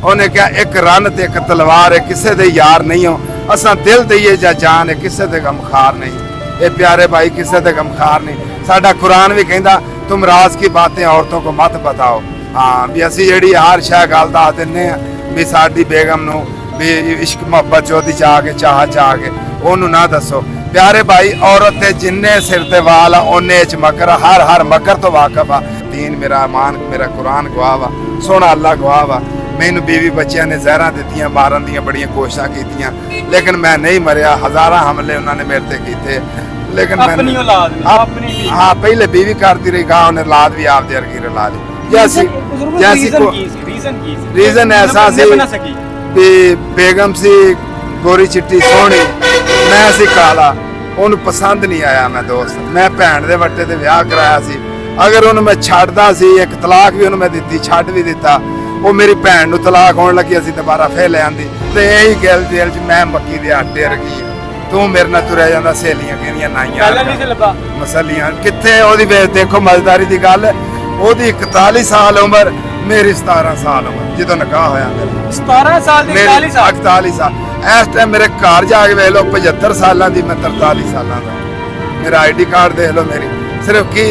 ਉਹਨੇ ਕਿਹਾ ਇੱਕ ਰਨ ਤੇ ਇੱਕ ਤਲਵਾਰ ਹੈ, ਕਿਸੇ ਦੇ ਯਾਰ ਨਹੀਂ ਹੋ, ਅਸਾਂ ਦਿਲ ਦਈਏ ਜਾਂ ਜਾਨ ਹੈ, ਕਿਸੇ ਦੇ ਗਮਖਾਰ ਨਹੀਂ। ਇਹ प्यारे भाई किसी के गमखार नहीं। साडा कुरान भी कहता तुम राज की बातें औरतों को मत बताओ। हाँ भी असी जी हर शह गल दस दिने भी साडी बेगम नूं भी इश्क मुहब्बत चौधी चाह के ओनू ना दसो। प्यारे भाई औरत के जिन्ने सिर ते वाल उन्ने च मकर, हर मकर तो वाकफ आ। दीन मेरा ईमान मेरा कुरान गवाह वा, सोना अल्लाह गवाह वा। मैनू बीवी बच्चियां ने जहरा दित्तियां, मारन दियां बड़ियां कोशिशां कीतियां, लेकिन मैं नहीं मरिया। हज़ारां हमले उन्होंने मेरे ते कीते, लेकिन अपनी औलाद अपनी हाँ पहले बीवी करती रही, गाँव ने औलाद भी आप अर्गी रला ली। रीजन ऐसा सी भी बेगम सी गोरी चिट्टी सोहनी, मैं सी काला, ਉਹਨੂੰ पसंद नहीं आया। मैं दोस्त मैं भैन दे वट्टे ते विआह कराया सी। अगर ਉਹਨੂੰ मैं छड्डदा सी, एक तलाक भी ਉਹਨੂੰ मैं दित्ती, छड्ड भी दिता, वो मेरी भैन नूं तलाक होण लगी, असीं दोबारा फिर ले आंदी। ते यही गल दिल च मैं मक्की दे आटे वर्गी, तू मेरे नाल तुरिया जांदा, सहेलियां कहंदियां नाइयां मसलियां कित्थे। ओहदी देखो मज़ेदारी दी गल, ओहदी 41 साल उम्र, मेरी 17 साल उम्र ਜਦੋਂ ਨਿਕਾਹ ਹੋਇਆ ਮੇਰਾ। 17 ਸਾਲ ਦੀ 41 ਸਾਲ ਇਸ ਟਾਈਮ ਮੇਰੇ ਘਰ ਜਾ ਕੇ ਵੇਖ ਲਓ 75 ਸਾਲਾਂ ਦੀ, ਮੈਂ 43 ਸਾਲਾਂ ਦਾ। ਮੇਰਾ ਆईडी कार्ड देख लो मेरी। सिर्फ की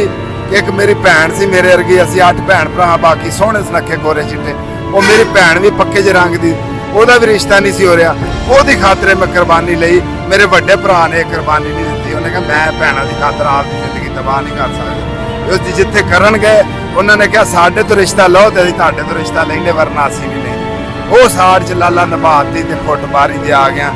एक मेरी भैन सी मेरे वर्गी, असीं 8 भैन भरा, बाकी सोहने सुनखे गोरे चिट्टे। वो मेरी भैन भी पक्के ज रंग दी, ਉਹਦਾ भी रिश्ता नहीं सी हो रहा, ਉਹਦੀ खातर मैं कुर्बानी ਲਈ। मेरे ਵੱਡੇ ਭਰਾ ने कुर्बानी नहीं दी, ਉਹਨੇ ਕਿਹਾ मैं भैनों की खातर आपकी जिंदगी तबाह नहीं कर सकता। उसकी जिथे करन गए उन्होंने कहा साढ़े तो रिश्ता लो तो असीं तुहाडे तो रिश्ता लेंगे, वरना असीं भी नहीं। वो साड़ च लाला नभाती ते फुट बारी दे आ गया।